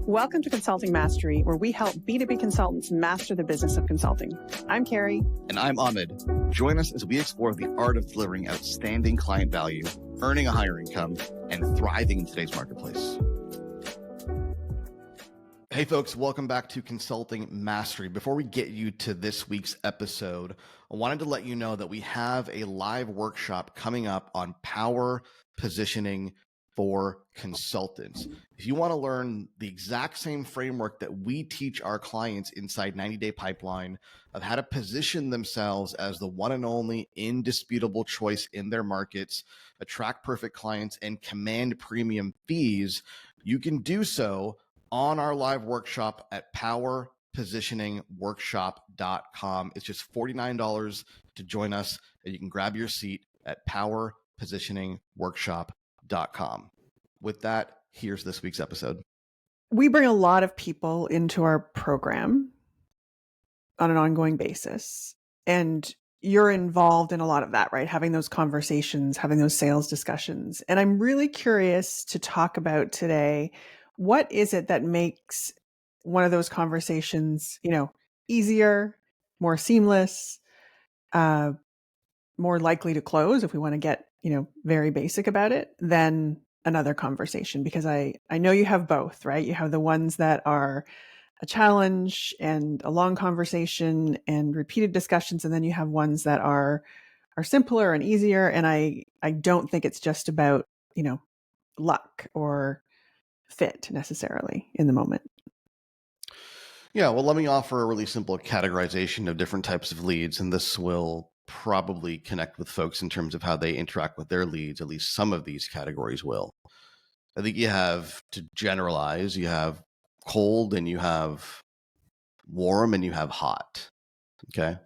Welcome to Consulting Mastery, where we help B2B consultants master the business of consulting. I'm Carrie. And I'm Ahmed. Join us as we explore the art of delivering outstanding client value, earning a higher income, and thriving in today's marketplace. Hey folks, welcome back to Consulting Mastery. Before we get you to this week's episode, I wanted to let you know that we have a live workshop coming up on power positioning for consultants. If you want to learn the exact same framework that we teach our clients inside 90-Day Pipeline of how to position themselves as the one and only indisputable choice in their markets, attract perfect clients, and command premium fees, you can do so on our live workshop at powerpositioningworkshop.com. It's just $49 to join us, and you can grab your seat at powerpositioningworkshop.com. With that, here's this week's episode. We bring a lot of people into our program on an ongoing basis, and you're involved in a lot of that, right? Having those conversations, having those sales discussions. And I'm really curious to talk about today, what is it that makes one of those conversations, easier, more seamless, more likely to close if we want to get, very basic about it than another conversation? Because I know you have both, right? You have the ones that are a challenge and a long conversation and repeated discussions. And then you have ones that are simpler and easier. And I don't think it's just about, luck or fit necessarily in the moment. Yeah, well, let me offer a really simple categorization of different types of leads, and this will probably connect with folks in terms of how they interact with their leads. At least some of these categories will. I think you have, to generalize, you have cold and you have warm and you have hot. Okay.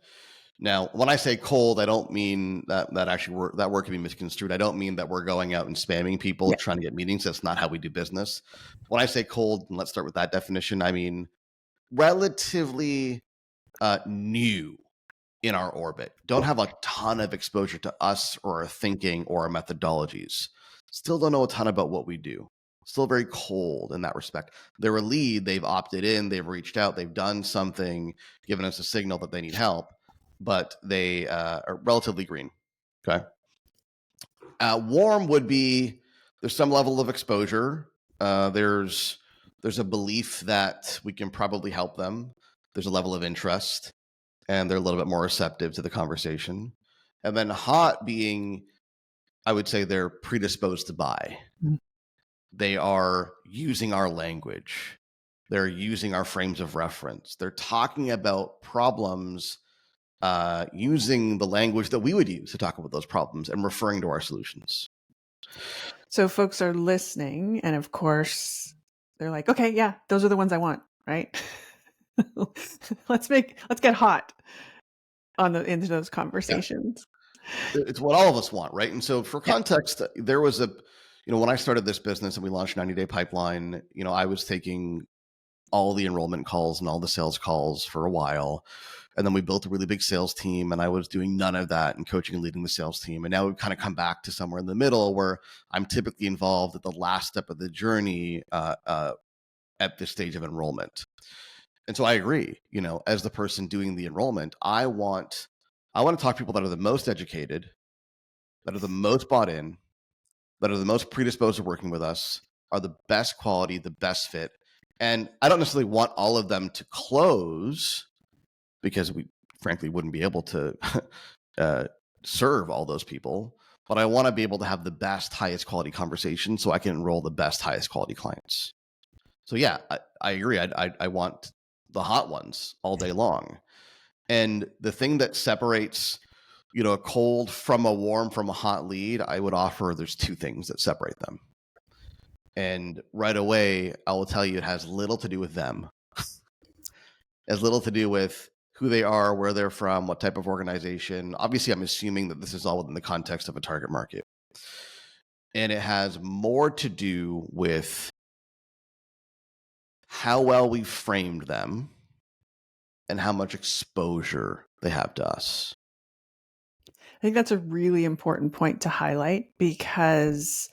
Now, when I say cold, I don't mean that word can be misconstrued. I don't mean that we're going out and spamming people trying to get meetings. That's not how we do business. When I say cold, and let's start with that definition, I mean relatively new in our orbit. Don't have a ton of exposure to us or our thinking or our methodologies. Still don't know a ton about what we do. Still very cold in that respect. They're a lead, they've opted in, they've reached out, they've done something, given us a signal that they need help, but they are relatively green. Okay. Warm would be, there's some level of exposure. There's a belief that we can probably help them. There's a level of interest, and they're a little bit more receptive to the conversation. And then hot being, I would say they're predisposed to buy. Mm-hmm. They are using our language. They're using our frames of reference. They're talking about problems using the language that we would use to talk about those problems and referring to our solutions. So folks are listening, and of course, they're like, okay, yeah, those are the ones I want, right? Let's get hot into those conversations. Yeah. It's what all of us want, right? And so for context, there was when I started this business and we launched 90-Day Pipeline, I was taking all the enrollment calls and all the sales calls for a while. And then we built a really big sales team, and I was doing none of that and coaching and leading the sales team. And now we've kind of come back to somewhere in the middle where I'm typically involved at the last step of the journey at this stage of enrollment. And so I agree, as the person doing the enrollment, I want to talk to people that are the most educated, that are the most bought in, that are the most predisposed to working with us, are the best quality, the best fit. And I don't necessarily want all of them to close, because we frankly wouldn't be able to serve all those people. But I want to be able to have the best, highest quality conversation so I can enroll the best, highest quality clients. So yeah, I agree. I want the hot ones all day long. And the thing that separates, a cold from a warm, from a hot lead, I would offer there's two things that separate them. And right away, I will tell you it has little to do with them. As little to do with who they are, where they're from, what type of organization. Obviously, I'm assuming that this is all within the context of a target market. And it has more to do with how well we've framed them and how much exposure they have to us. I think that's a really important point to highlight, because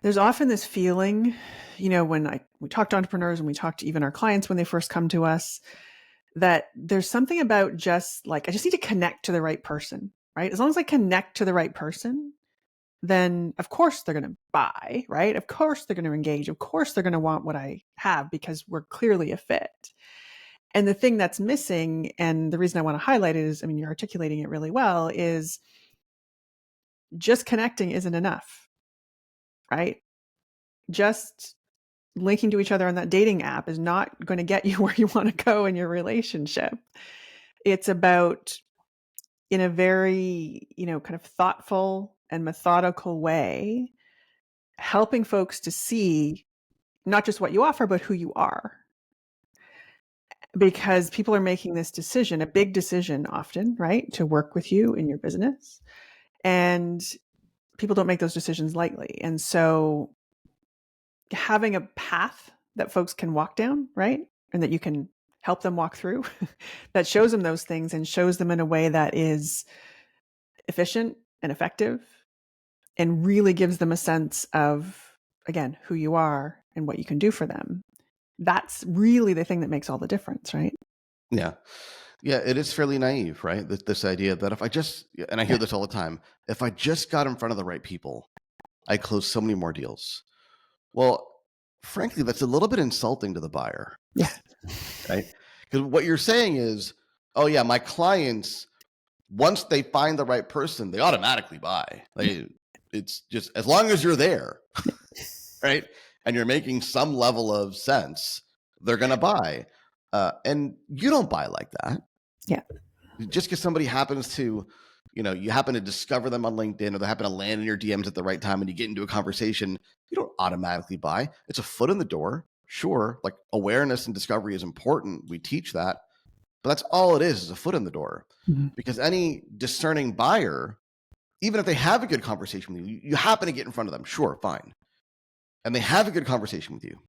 There's often this feeling, when we talk to entrepreneurs and we talk to even our clients when they first come to us, that there's something about just like, I just need to connect to the right person, right? As long as I connect to the right person, then of course they're going to buy, right? Of course they're going to engage. Of course they're going to want what I have because we're clearly a fit. And the thing that's missing, and the reason I want to highlight it is, I mean, you're articulating it really well, is just connecting isn't enough, right? Just linking to each other on that dating app is not going to get you where you want to go in your relationship. It's about, in a very, kind of thoughtful and methodical way, helping folks to see not just what you offer, but who you are. Because people are making this decision, a big decision often, right, to work with you in your business. And people don't make those decisions lightly. And so having a path that folks can walk down, right, and that you can help them walk through, that shows them those things and shows them in a way that is efficient and effective and really gives them a sense of, again, who you are and what you can do for them. That's really the thing that makes all the difference, right? Yeah. Yeah, it is fairly naive, right? This idea that if I just, and I hear Yeah. this all the time, if I just got in front of the right people, I close so many more deals. Well, frankly, that's a little bit insulting to the buyer, Yeah. right? Because what you're saying is, oh yeah, my clients, once they find the right person, they automatically buy. It's just as long as you're there, right? And you're making some level of sense, they're going to buy. And you don't buy like that. Yeah. Just because somebody happens to, you happen to discover them on LinkedIn or they happen to land in your DMs at the right time and you get into a conversation, you don't automatically buy. It's a foot in the door. Sure, like awareness and discovery is important. We teach that. But that's all it is a foot in the door. Mm-hmm. Because any discerning buyer, even if they have a good conversation with you, you happen to get in front of them. Sure, fine. And they have a good conversation with you.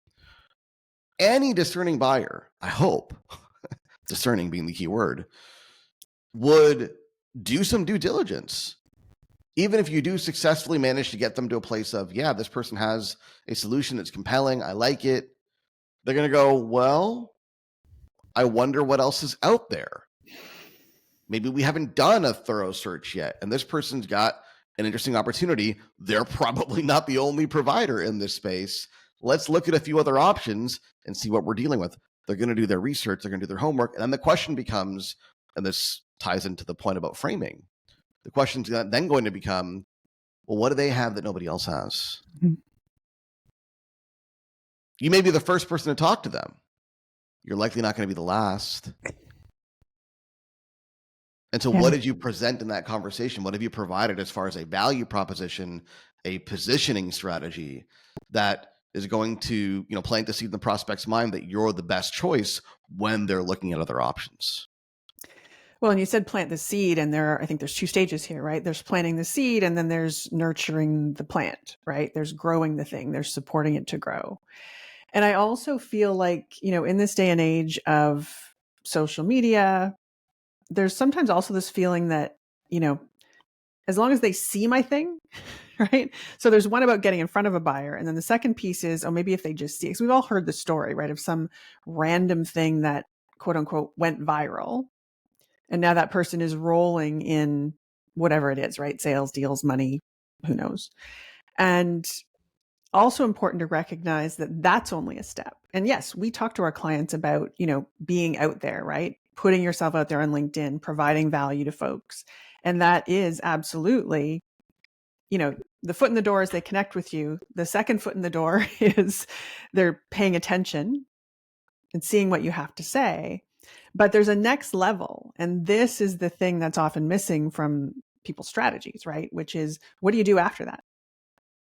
Any discerning buyer, I hope, discerning being the key word, would do some due diligence. Even if you do successfully manage to get them to a place of, yeah, this person has a solution that's compelling, I like it, they're going to go, well, I wonder what else is out there. Maybe we haven't done a thorough search yet, and this person's got an interesting opportunity. They're probably not the only provider in this space. Let's look at a few other options and see what we're dealing with. They're going to do their research, they're going to do their homework, and then the question becomes, and this ties into the point about framing, the question's then going to become, well, what do they have that nobody else has? Mm-hmm. You may be the first person to talk to them. You're likely not going to be the last. And so what did you present in that conversation? What have you provided as far as a value proposition, a positioning strategy that is going to, plant the seed in the prospect's mind that you're the best choice when they're looking at other options? Well, and you said plant the seed, and I think there's two stages here, right? There's planting the seed, and then there's nurturing the plant, right? There's growing the thing, there's supporting it to grow. And I also feel like, in this day and age of social media, there's sometimes also this feeling that, as long as they see my thing, right? So there's one about getting in front of a buyer. And then the second piece is, maybe if they just see, because we've all heard the story, right? Of some random thing that quote unquote went viral. And now that person is rolling in whatever it is, right? Sales, deals, money, who knows? And also important to recognize that that's only a step. And yes, we talk to our clients about, being out there, right? Putting yourself out there on LinkedIn, providing value to folks. And that is absolutely, the foot in the door is they connect with you. The second foot in the door is they're paying attention and seeing what you have to say. But there's a next level. And this is the thing that's often missing from people's strategies, right? Which is, what do you do after that?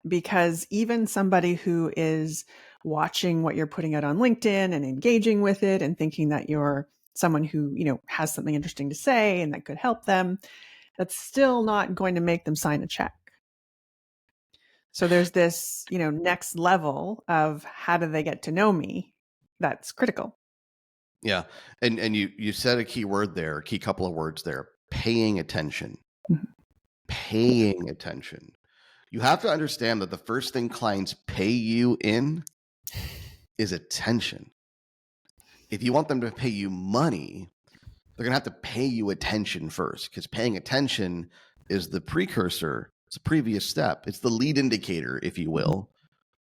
Because even somebody who is watching what you're putting out on LinkedIn and engaging with it and thinking that you're someone who, has something interesting to say and that could help them, that's still not going to make them sign a check. So there's this, next level of how do they get to know me? That's critical. Yeah. And you said a key word there, a key couple of words there, paying attention. Mm-hmm. Paying attention. You have to understand that the first thing clients pay you in is attention. If you want them to pay you money, they're going to have to pay you attention first, because paying attention is the precursor. It's a previous step. It's the lead indicator, if you will,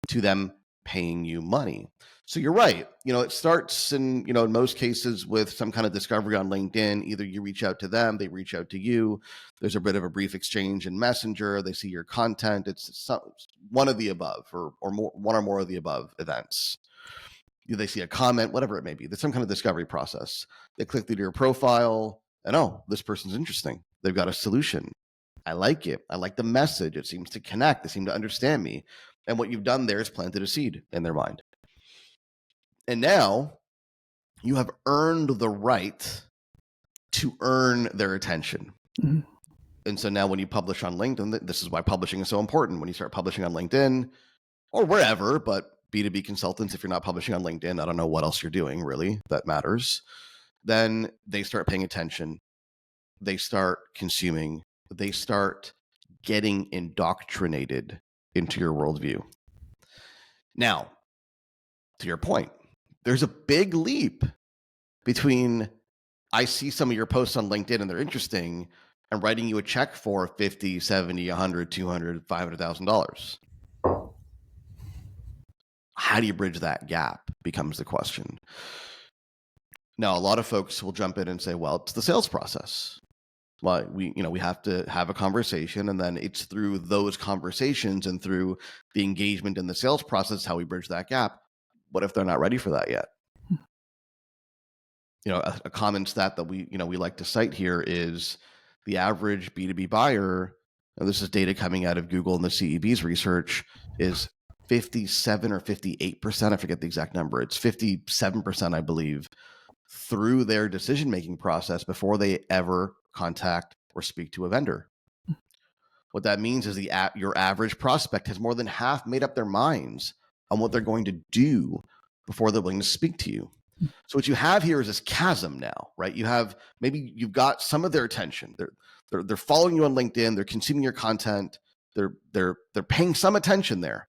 to them paying you money. So you're right. It starts in most cases with some kind of discovery on LinkedIn. Either you reach out to them, they reach out to you. There's a bit of a brief exchange in Messenger. They see your content. It's one of the above, or more, one or more of the above events. They see a comment, whatever it may be. There's some kind of discovery process. They click through your profile and, oh, this person's interesting. They've got a solution. I like it. I like the message. It seems to connect. They seem to understand me. And what you've done there is planted a seed in their mind. And now you have earned the right to earn their attention. Mm-hmm. And so now when you publish on LinkedIn, this is why publishing is so important. When you start publishing on LinkedIn or wherever, but B2B consultants, if you're not publishing on LinkedIn, I don't know what else you're doing really that matters. Then they start paying attention. They start consuming. They start getting indoctrinated into your worldview. Now, to your point, there's a big leap between I see some of your posts on LinkedIn and they're interesting and writing you a check for $50, $70, $100, $200, $500,000. How do you bridge that gap becomes the question. Now, a lot of folks will jump in and say, well, it's the sales process. Well, we have to have a conversation, and then it's through those conversations and through the engagement in the sales process how we bridge that gap. What if they're not ready for that yet? A common stat that we like to cite here is the average B2B buyer, and this is data coming out of Google and the CEB's research, is 57 or 58%. I forget the exact number. It's 57%, I believe, through their decision-making process before they ever contact or speak to a vendor. What that means is your average prospect has more than half made up their minds on what they're going to do before they're willing to speak to you. So what you have here is this chasm now, right? You've got some of their attention. They're following you on LinkedIn. They're consuming your content. They're paying some attention there.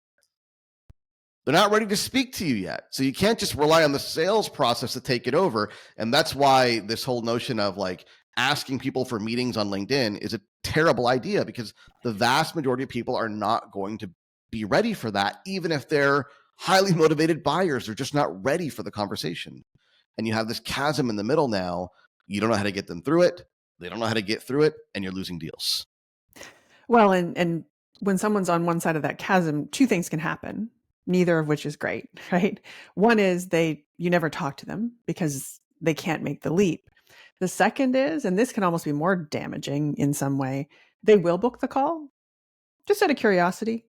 They're not ready to speak to you yet. So you can't just rely on the sales process to take it over. And that's why this whole notion of like asking people for meetings on LinkedIn is a terrible idea, because the vast majority of people are not going to be ready for that, even if they're highly motivated buyers. They're just not ready for the conversation. And you have this chasm in the middle now. You don't know how to get them through it. They don't know how to get through it, and you're losing deals. Well, and when someone's on one side of that chasm, two things can happen, neither of which is great, right? One is you never talk to them because they can't make the leap. The second is, and this can almost be more damaging in some way, they will book the call just out of curiosity.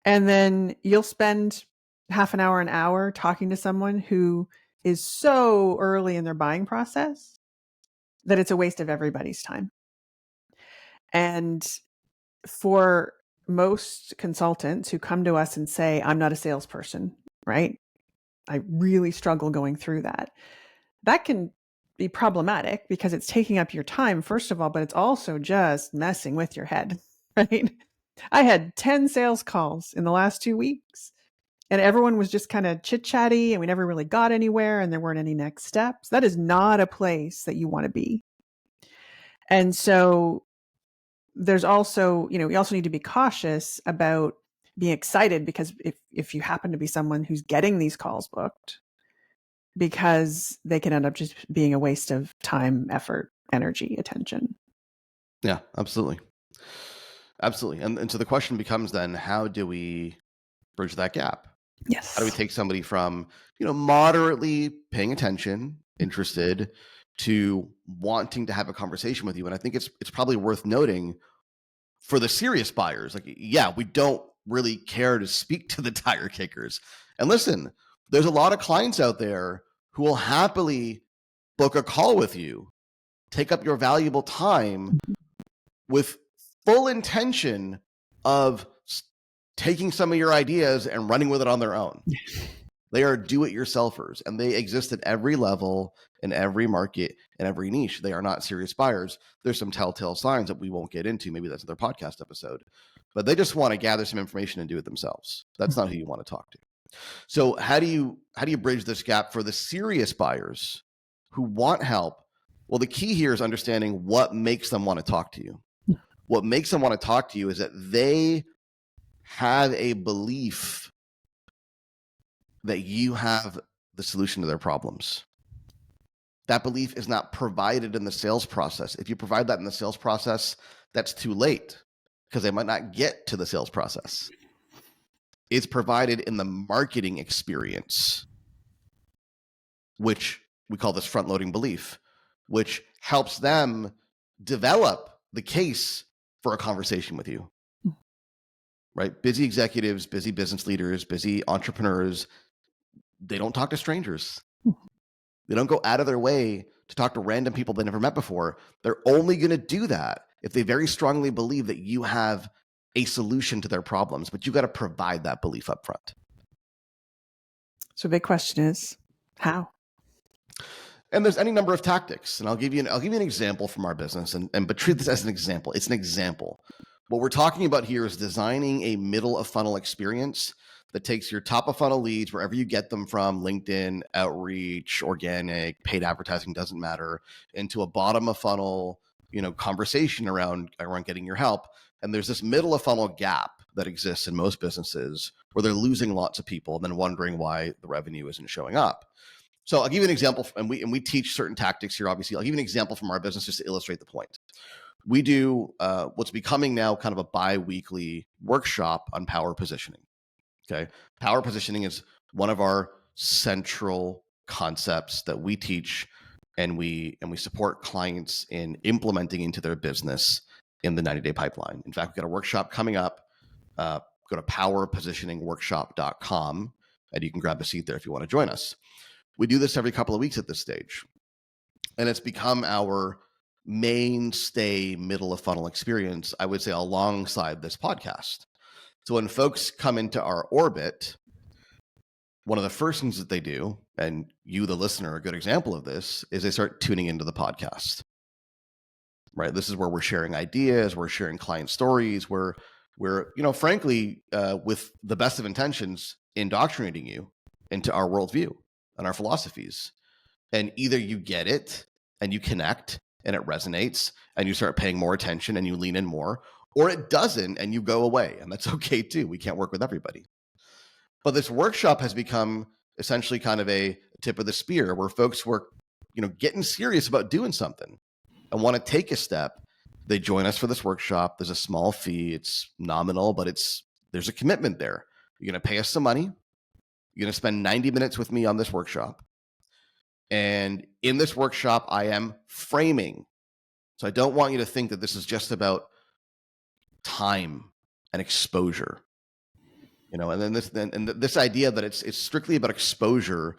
And then you'll spend half an hour talking to someone who is so early in their buying process that it's a waste of everybody's time. And for most consultants who come to us and say, I'm not a salesperson, right? I really struggle going through that. That can be problematic because it's taking up your time, first of all, but it's also just messing with your head, right? I had 10 sales calls in the last 2 weeks, and everyone was just kind of chit-chatty, and we never really got anywhere, and there weren't any next steps. That is not a place that you want to be. And so there's also, we also need to be cautious about being excited, because if you happen to be someone who's getting these calls booked, because they can end up just being a waste of time, effort, energy, attention. Yeah, absolutely. Absolutely. And so the question becomes then, how do we bridge that gap? Yes. How do we take somebody from, moderately paying attention, interested, to wanting to have a conversation with you? And I think it's probably worth noting for the serious buyers, like, yeah, we don't really care to speak to the tire kickers. And listen, there's a lot of clients out there who will happily book a call with you, take up your valuable time with full intention of taking some of your ideas and running with it on their own. They are do-it-yourselfers, and they exist at every level, in every market, in every niche. They are not serious buyers. There's some telltale signs that we won't get into. Maybe that's another podcast episode. but they just want to gather some information and do it themselves. That's not who you want to talk to. So how do you bridge this gap for the serious buyers who want help? Well, the key here is understanding what makes them want to talk to you. What makes them want to talk to you is that they have a belief that you have the solution to their problems. That belief is not provided in the sales process. If you provide that in the sales process, that's too late because they might not get to the sales process. It's provided in the marketing experience, which we call this front-loading belief, which helps them develop the case for a conversation with you. Right? Busy executives, busy business leaders, busy entrepreneurs, they don't talk to strangers. They don't go out of their way to talk to random people they never met before. They're only going to do that if they very strongly believe that you have a solution to their problems, but you got to provide that belief up front. So big question is how? And there's any number of tactics, and I'll give you an example from our business, but treat this as an example. It's an example. What we're talking about here is designing a middle of funnel experience that takes your top of funnel leads, wherever you get them from, LinkedIn, outreach, organic, paid advertising, doesn't matter, into a bottom of funnel, conversation around getting your help. And there's this middle of funnel gap that exists in most businesses where they're losing lots of people and then wondering why the revenue isn't showing up. So I'll give you an example, and we teach certain tactics here, obviously. I'll give you an example from our business just to illustrate the point. We do what's becoming now kind of a bi-weekly workshop on power positioning. Okay. Power positioning is one of our central concepts that we teach and we support clients in implementing into their business in the 90-day pipeline. In fact, we've got a workshop coming up. Go to powerpositioningworkshop.com and you can grab a seat there if you want to join us. We do this every couple of weeks at this stage. And it's become our mainstay middle of funnel experience, I would say, alongside this podcast. So when folks come into our orbit, one of the first things that they do, and you, the listener, a good example of this, is they start tuning into the podcast. Right? This is where we're sharing ideas, we're sharing client stories, we're frankly, with the best of intentions, indoctrinating you into our worldview and our philosophies. And either you get it and you connect and it resonates and you start paying more attention and you lean in more, or it doesn't and you go away, and that's okay too. We can't work with everybody. But this workshop has become essentially kind of a tip of the spear where folks were, getting serious about doing something and want to take a step. They join us for this workshop. There's a small fee. It's nominal, but there's a commitment there. You're going to pay us some money. You're going to spend 90 minutes with me on this workshop. And in this workshop, I am framing. So I don't want you to think that this is just about time and exposure, and then this idea that it's strictly about exposure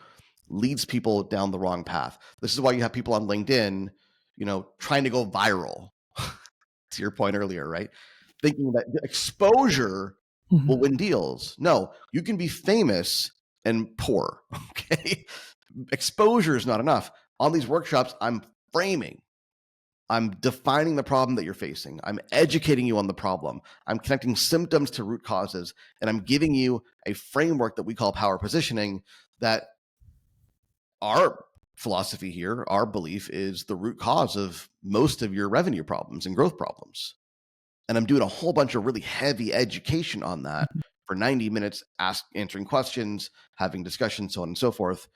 leads people down the wrong path. This is why you have people on LinkedIn, trying to go viral. To your point earlier, right? Thinking that exposure will win deals. No, you can be famous and poor. Okay, exposure is not enough. On these workshops, I'm framing. I'm defining the problem that you're facing. I'm educating you on the problem. I'm connecting symptoms to root causes, and I'm giving you a framework that we call power positioning that our philosophy here, our belief is the root cause of most of your revenue problems and growth problems. And I'm doing a whole bunch of really heavy education on that for 90 minutes, answering questions, having discussions, so on and so forth.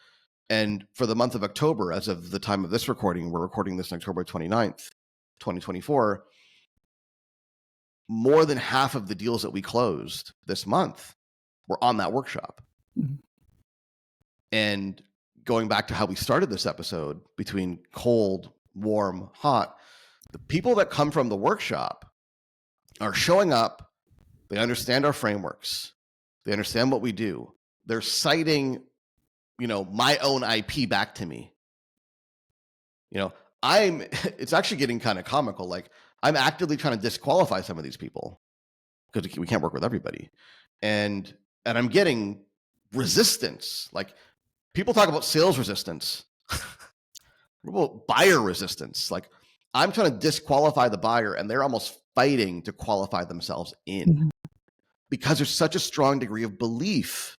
And for the month of October, as of the time of this recording, we're recording this on October 29th, 2024, more than half of the deals that we closed this month were on that workshop. Mm-hmm. And going back to how we started this episode, between cold, warm, hot, the people that come from the workshop are showing up. They understand our frameworks. They understand what we do. They're citing my own IP back to me. It's actually getting kind of comical. Like, I'm actively trying to disqualify some of these people because we can't work with everybody. And I'm getting resistance. Like, people talk about sales resistance, what about buyer resistance? Like, I'm trying to disqualify the buyer and they're almost fighting to qualify themselves in, Mhm. because there's such a strong degree of belief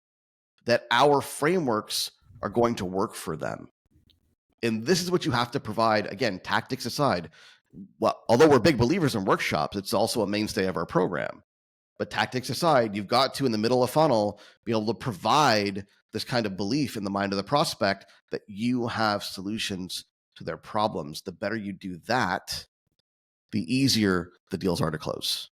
that our frameworks are going to work for them. And this is what you have to provide. Again, tactics aside, well, although we're big believers in workshops, it's also a mainstay of our program. But tactics aside, you've got to, in the middle of funnel, be able to provide this kind of belief in the mind of the prospect that you have solutions to their problems. The better you do that, the easier the deals are to close.